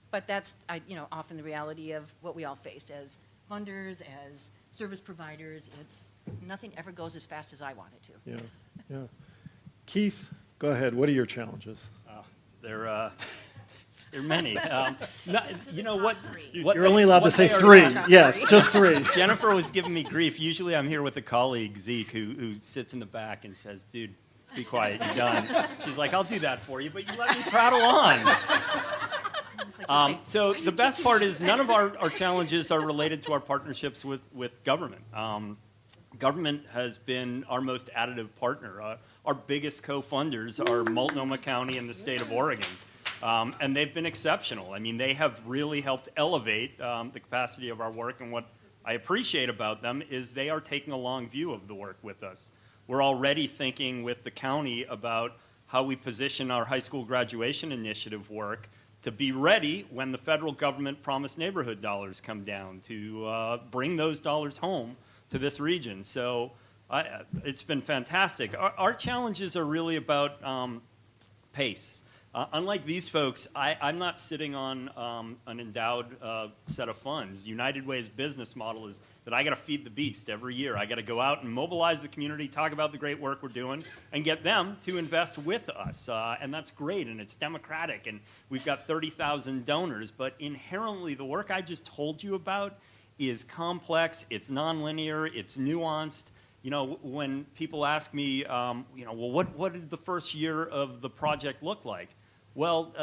But that's often the reality of what we all faced as funders, as service providers. It's nothing ever goes as fast as I want it to. Yeah. Keith, go ahead. What are your challenges? There are many. You're only allowed to say three. Yes, just three. Jennifer was giving me grief. Usually I'm here with a colleague, Zeke, who sits in the back and says, dude, be quiet, you're done. She's like, I'll do that for you, but you let me prattle on. So the best part is none of our challenges are related to our partnerships with government. Government has been our most additive partner. Our biggest co-funders are Multnomah County and the state of Oregon. And they've been exceptional. I mean, they have really helped elevate the capacity of our work, and what I appreciate about them is they are taking a long view of the work with us. We're already thinking with the county about how we position our high school graduation initiative work to be ready when the federal government promised neighborhood dollars come down, to bring those dollars home to this region. So it's been fantastic. Our challenges are really about pace. Unlike these folks, I'm not sitting on an endowed set of funds. United Way's business model is that I got to feed the beast every year. I got to go out and mobilize the community, talk about the great work we're doing, and get them to invest with us. And that's great, and it's democratic, and we've got 30,000 donors. But inherently, the work I just told you about is complex, it's nonlinear, it's nuanced. When people ask me, well, what did the first year of the project look like? Well,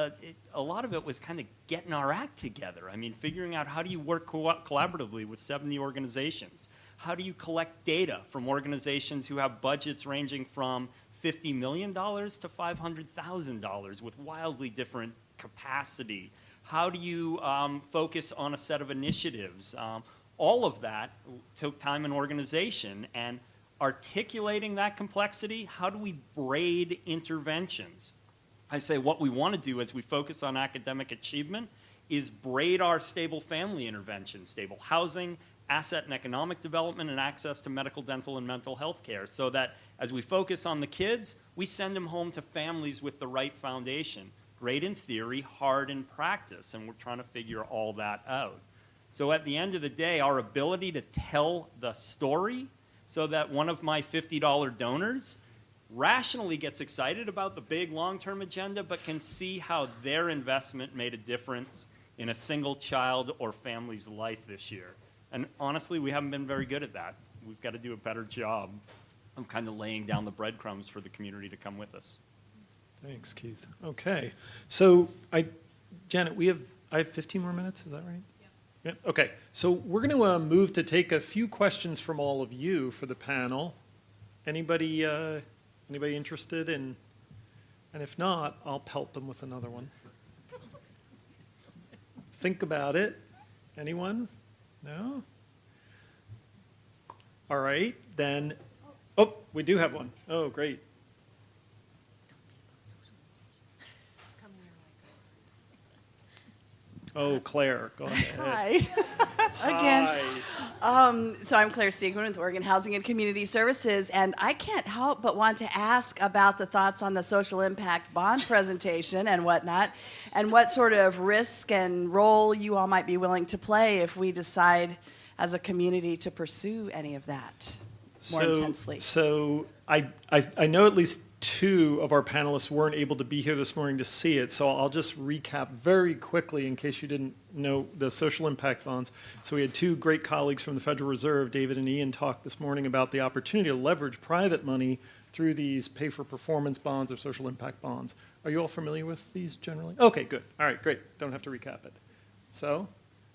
a lot of it was kind of getting our act together. I mean, figuring out how do you work collaboratively with 70 organizations? How do you collect data from organizations who have budgets ranging from $50 million to $500,000 with wildly different capacity? How do you focus on a set of initiatives? All of that took time and organization, and articulating that complexity, how do we braid interventions? I say what we want to do as we focus on academic achievement is braid our stable family interventions, stable housing, asset and economic development, and access to medical, dental, and mental health care, so that as we focus on the kids, we send them home to families with the right foundation. Great in theory, hard in practice, and we're trying to figure all that out. So at the end of the day, our ability to tell the story so that one of my $50 donors rationally gets excited about the big long-term agenda, but can see how their investment made a difference in a single child or family's life this year. And honestly, we haven't been very good at that. We've got to do a better job of kind of laying down the breadcrumbs for the community to come with us. Thanks, Keith. Okay. So, Janet, I have 15 more minutes, is that right? Yeah. Okay. So we're going to move to take a few questions from all of you for the panel. Anybody interested in, and if not, I'll pelt them with another one. Think about it. Anyone? No? All right, then Oh, we do have one. Oh, great. Oh, Claire, go ahead. Hi. Again. Hi. So I'm Claire Siegman with Oregon Housing and Community Services, and I can't help but want to ask about the thoughts on the social impact bond presentation and whatnot, and what sort of risk and role you all might be willing to play if we decide as a community to pursue any of that more intensely. So I know at least two of our panelists weren't able to be here this morning to see it, so I'll just recap very quickly in case you didn't know the social impact bonds. So we had two great colleagues from the Federal Reserve, David and Ian, talk this morning about the opportunity to leverage private money through these pay-for-performance bonds or social impact bonds. Are you all familiar with these generally? Okay, good. All right, great. Don't have to recap it. So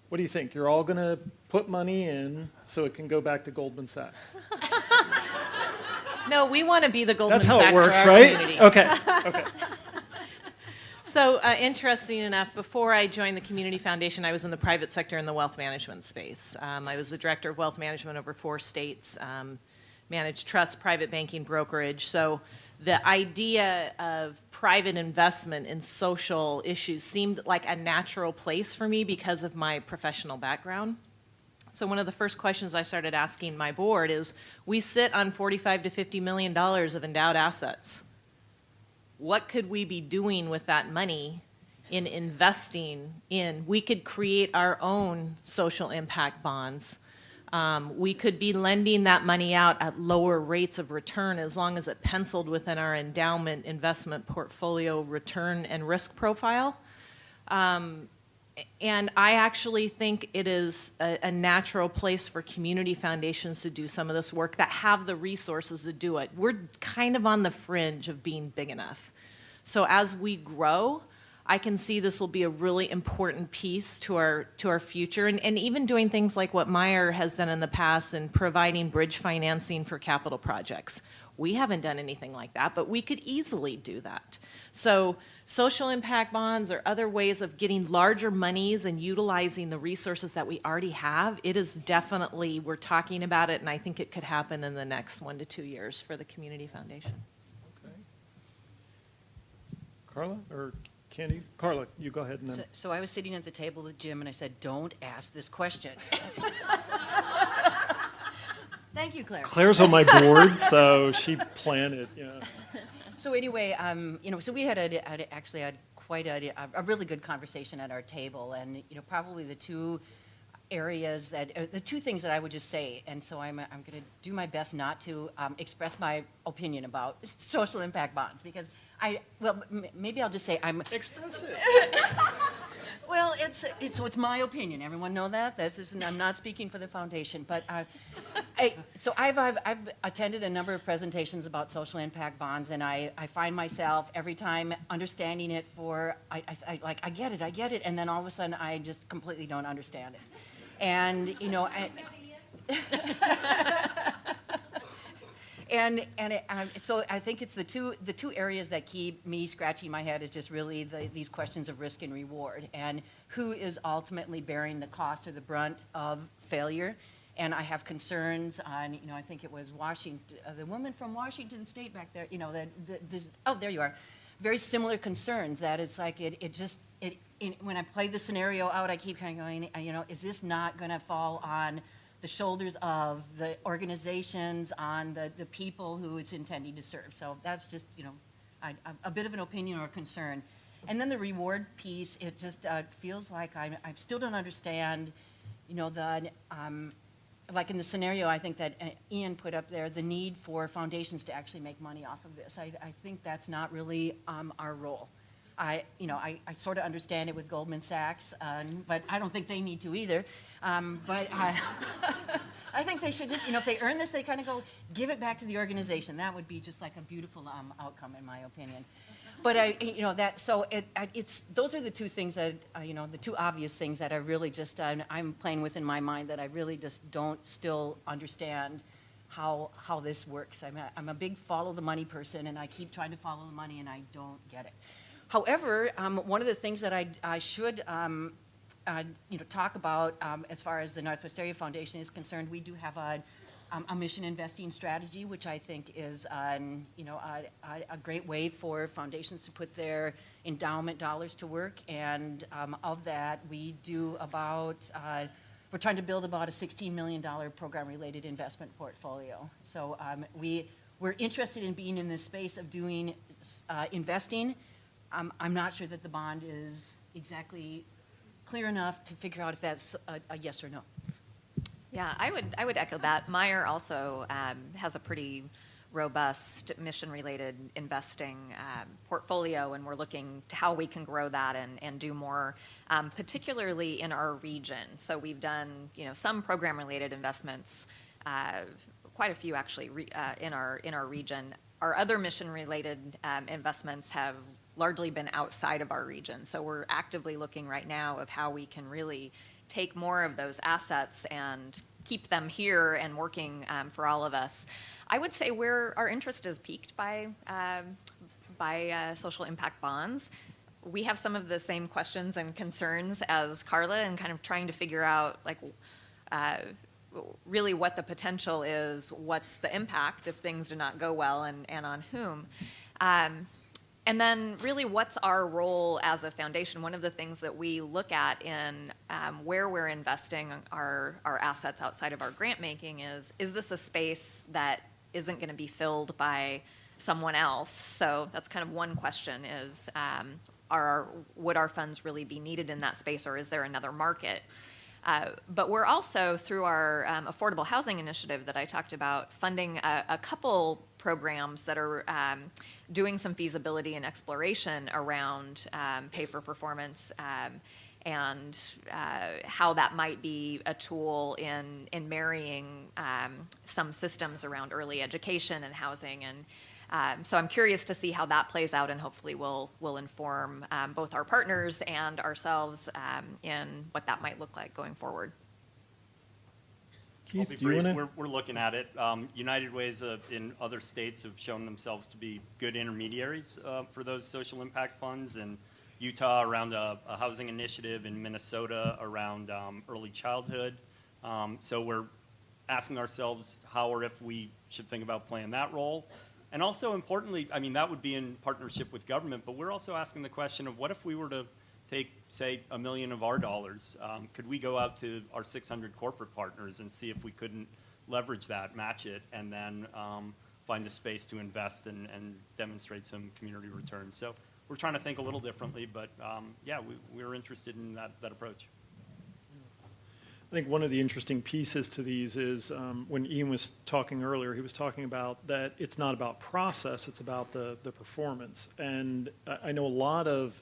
what do you think? You're all going to put money in so it can go back to Goldman Sachs? No, we want to be the Goldman That's how Sachs it works, for our right? community. Okay, okay. So interesting enough, before I joined the Community Foundation, I was in the private sector in the wealth management space. I was the director of wealth management over 4 states, managed trust, private banking, brokerage. So the idea of private investment in social issues seemed like a natural place for me because of my professional background. So one of the first questions I started asking my board is, we sit on $45 to $50 million of endowed assets. What could we be doing with that money in investing in? We could create our own social impact bonds. We could be lending that money out at lower rates of return as long as it penciled within our endowment investment portfolio return and risk profile. And I actually think it is a natural place for community foundations to do some of this work that have the resources to do it. We're kind of on the fringe of being big enough. So as we grow, I can see this will be a really important piece to our future. And even doing things like what Meyer has done in the past and providing bridge financing for capital projects. We haven't done anything like that, but we could easily do that. So social impact bonds or other ways of getting larger monies and utilizing the resources that we already have, it is definitely, we're talking about it, and I think it could happen in the next 1 to 2 years for the Community Foundation. Okay. Carla or Candy? Carla, you go ahead and then. So I was sitting at the table with Jim, and I said, don't ask this question. Thank you, Claire. Claire's on my board, so she planned it, yeah. So anyway, so we actually had quite a really good conversation at our table, and probably the two areas the two things that I would just say, and so I'm going to do my best not to express my opinion about social impact bonds because maybe I'll just say I'm. Express it. Well, it's my opinion. Everyone know that. I'm not speaking for the foundation, but I've attended a number of presentations about social impact bonds, and I find myself every time understanding it I get it, and then all of a sudden I just completely don't understand it, and so I think it's the two areas that keep me scratching my head is just really these questions of risk and reward and who is ultimately bearing the cost or the brunt of failure. And I have concerns on, I think it was the woman from Washington State back there, there you are. Very similar concerns that it's like when I play the scenario out, I keep kind of going, is this not going to fall on the shoulders of the organizations, on the people who it's intending to serve. So that's just, a bit of an opinion or concern. And then the reward piece, it just feels like I still don't understand, like in the scenario I think that Ian put up there, the need for foundations to actually make money off of this. I think that's not really our role. I sort of understand it with Goldman Sachs, but I don't think they need to either. But I think they should just, if they earn this, they kind of go give it back to the organization. That would be just like a beautiful outcome, in my opinion. But it's those are the two things that the two obvious things that I really just I'm playing with in my mind that I really just don't still understand how this works. I'm a big follow the money person, and I keep trying to follow the money, and I don't get it. However, one of the things that I should talk about as far as the Northwest Area Foundation is concerned, we do have a mission investing strategy, which I think is, a great way for foundations to put their endowment dollars to work. And of that, we do about, we're trying to build about a $16 million program-related investment portfolio. So we're interested in being in this space of doing investing. I'm not sure that the bond is exactly clear enough to figure out if that's a yes or no. Yeah, I would echo that. Meyer also has a pretty robust mission-related investing portfolio, and we're looking to how we can grow that and do more, particularly in our region. So we've done, some program-related investments, quite a few actually, in our region. Our other mission-related investments have largely been outside of our region. So we're actively looking right now of how we can really take more of those assets and keep them here and working for all of us. I would say our interest is piqued by social impact bonds. We have some of the same questions and concerns as Carla, and kind of trying to figure out really what the potential is, what's the impact if things do not go well, and on whom. And then really what's our role as a foundation? One of the things that we look at in where we're investing our assets outside of our grant making is this a space that isn't going to be filled by someone else? So that's kind of one question is, would our funds really be needed in that space, or is there another market? But we're also, through our affordable housing initiative that I talked about, funding a couple programs that are doing some feasibility and exploration around pay for performance and how that might be a tool in marrying some systems around early education and housing. And so I'm curious to see how that plays out, and hopefully will inform both our partners and ourselves in what that might look like going forward. Keith, I'll be do you brief. want to? We're looking at it. United Ways in other states have shown themselves to be good intermediaries for those social impact funds. In Utah, around a housing initiative. In Minnesota, around early childhood. So we're asking ourselves how or if we should think about playing that role. And also importantly, I mean, that would be in partnership with government, but we're also asking the question of what if we were to take, say, $1 million of our dollars? Could we go out to our 600 corporate partners and see if we couldn't leverage that, match it, and then find a space to invest and demonstrate some community returns? So we're trying to think a little differently, but yeah, we're interested in that approach. I think one of the interesting pieces to these is when Ian was talking earlier, he was talking about that it's not about process, it's about the performance. And I know a lot of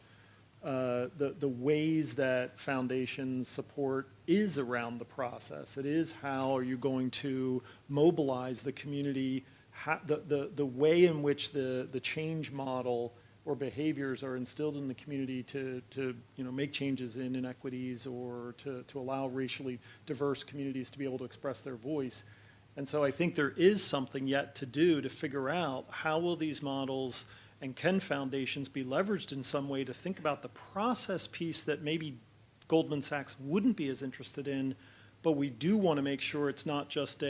the ways that foundations support is around the process. It is how are you going to mobilize the community, the way in which the change model or behaviors are instilled in the community to make changes in inequities or to allow racially diverse communities to be able to express their voice. And so I think there is something yet to do to figure out how will these models and can foundations be leveraged in some way to think about the process piece that maybe Goldman Sachs wouldn't be as interested in, but we do want to make sure it's not just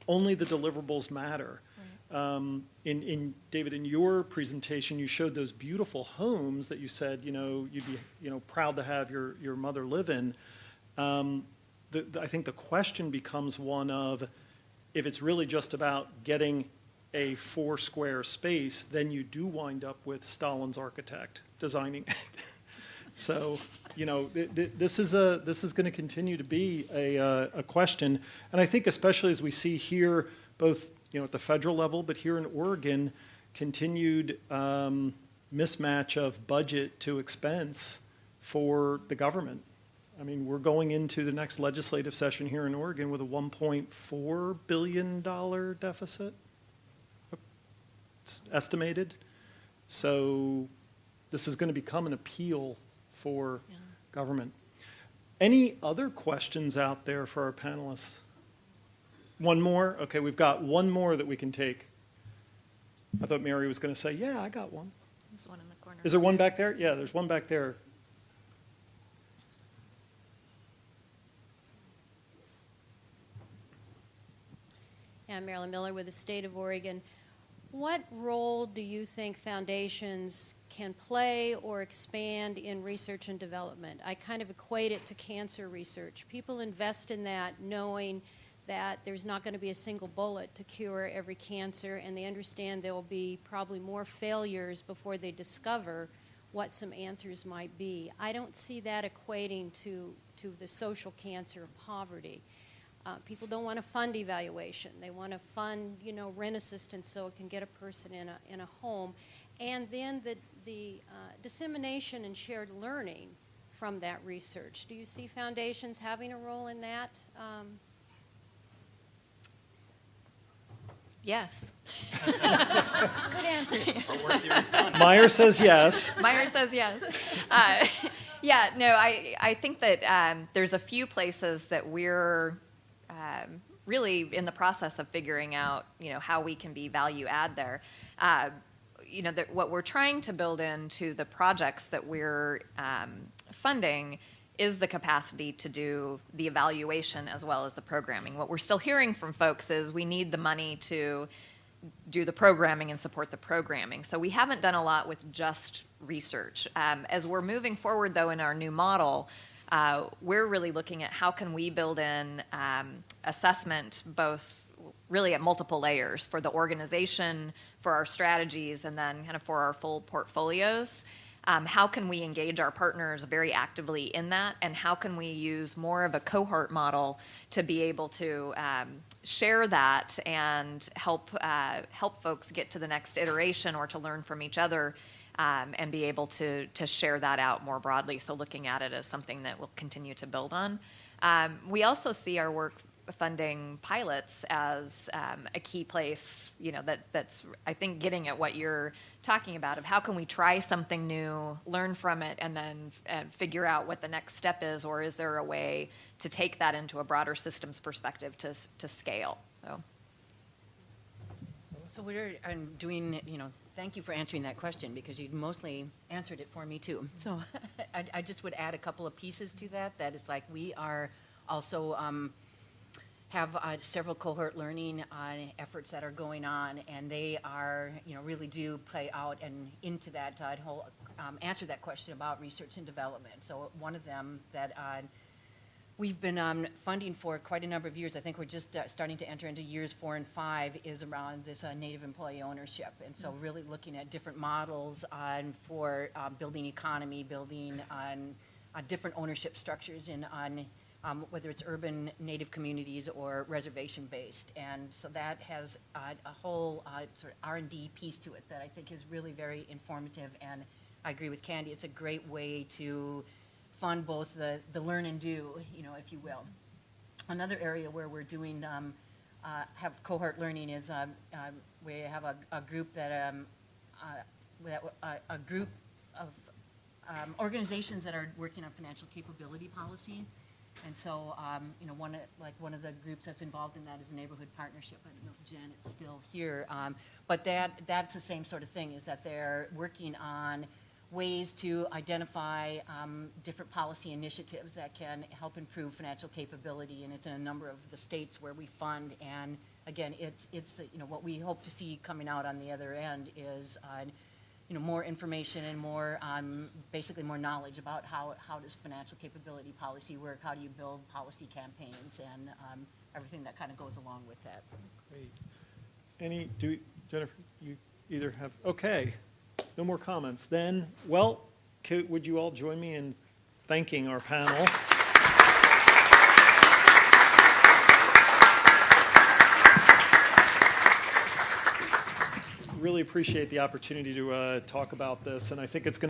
only the deliverables matter. In David, in your presentation, you showed those beautiful homes that you said, you'd be, proud to have your mother live in. I think the question becomes one of, if it's really just about getting a 4-square space, then you do wind up with Stalin's architect designing it. So, this is going to continue to be a question, and I think especially as we see here, both at the federal level, but here in Oregon, continued mismatch of budget to expense for the government. I mean, we're going into the next legislative session here in Oregon with a $1.4 billion deficit, it's estimated. So this is going to become an appeal for government. Any other questions out there for our panelists? One more? Okay, we've got one more that we can take. I thought Mary was going to say, yeah, I got one. There's one in the corner. Is there one back there? Yeah, there's one back there. I'm Carla Miller with the state of Oregon. What role do you think foundations can play or expand in research and development? I kind of equate it to cancer research. People invest in that knowing that there's not going to be a single bullet to cure every cancer, and they understand there will be probably more failures before they discover what some answers might be. I don't see that equating to the social cancer of poverty. People don't want to fund evaluation. They want to fund, rent assistance so it can get a person in a home. And then the dissemination and shared learning from that research. Do you see foundations having a role in that? Yes. Good answer. Our work here is done. Meyer says yes. Meyer says yes. Yeah, no, I think that there's a few places that we're really in the process of figuring out, how we can be value add there. That what we're trying to build into the projects that we're funding is the capacity to do the evaluation as well as the programming. What we're still hearing from folks is we need the money to do the programming and support the programming. So we haven't done a lot with just research. As we're moving forward, though, in our new model, we're really looking at how can we build in assessment both really at multiple layers for the organization, for our strategies, and then kind of for our full portfolios. How can we engage our partners very actively in that, and how can we use more of a cohort model to be able to share that and help folks get to the next iteration or to learn from each other and be able to share that out more broadly. So looking at it as something that we'll continue to build on. We also see our work funding pilots as a key place, that's, I think, getting at what you're talking about of how can we try something new, learn from it, and then figure out what the next step is, or is there a way to take that into a broader systems perspective to scale? So we're doing, thank you for answering that question, because you mostly answered it for me too. So I just would add a couple of pieces to that. That is like we are also have several cohort learning efforts that are going on, and they are, really do play out and into that whole answer that question about research and development. So one of them that we've been funding for quite a number of years, I think we're just starting to enter into years 4 and 5, is around this Native employee ownership. And so really looking at different models for building economy, building on different ownership structures on whether it's urban Native communities or reservation-based. And so that has a whole sort of R&D piece to it that I think is really very informative. And I agree with Candy, it's a great way to fund both the learn and do, if you will. Another area where we're doing, have cohort learning is we have a group that, a group of organizations that are working on financial capability policy. And so, one of the groups that's involved in that is the Neighborhood Partnership. I don't know if Janet's still here, but that's the same sort of thing, is that they're working on ways to identify different policy initiatives that can help improve financial capability, and it's in a number of the states where we fund. And again, it's what we hope to see coming out on the other end is more information and more basically more knowledge about how does financial capability policy work, how do you build policy campaigns, and everything that kind of goes along with that. Great. Jennifer, you either have, okay, no more comments. Then, would you all join me in thanking our panel? Really appreciate the opportunity to talk about this, and I think it's going to